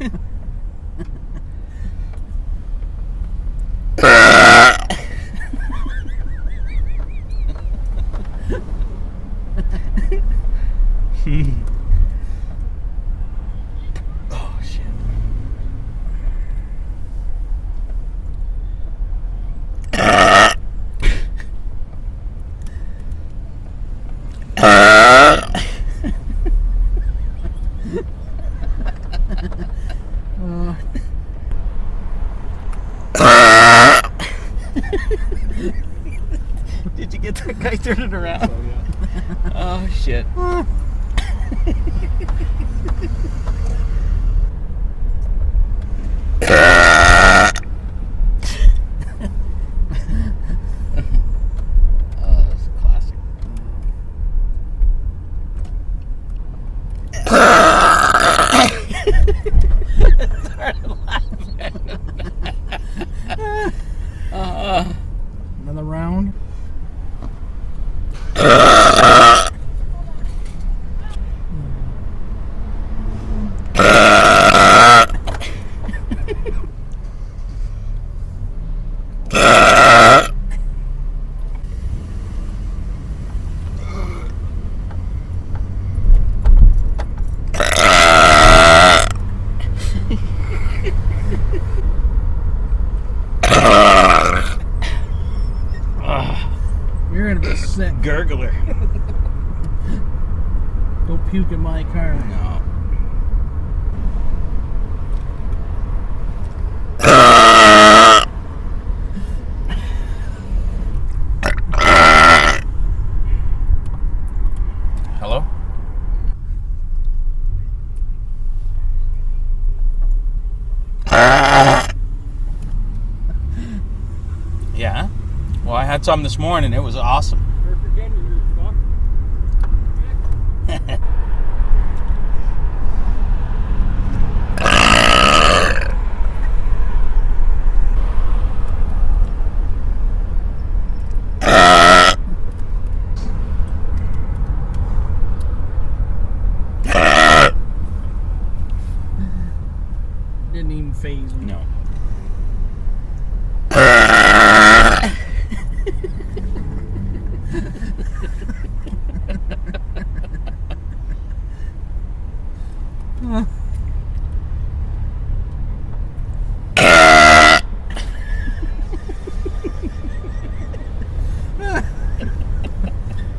Oh, shit. Did you get that guy turning around? Oh, yeah. Oh, shit. Oh, that's classic. Started laughing. Another round. You're gonna be sick. Gurgler. Go puke in my car. No. Hello? Yeah. Well, I had some this morning. It was awesome. You're forgetting your fuck.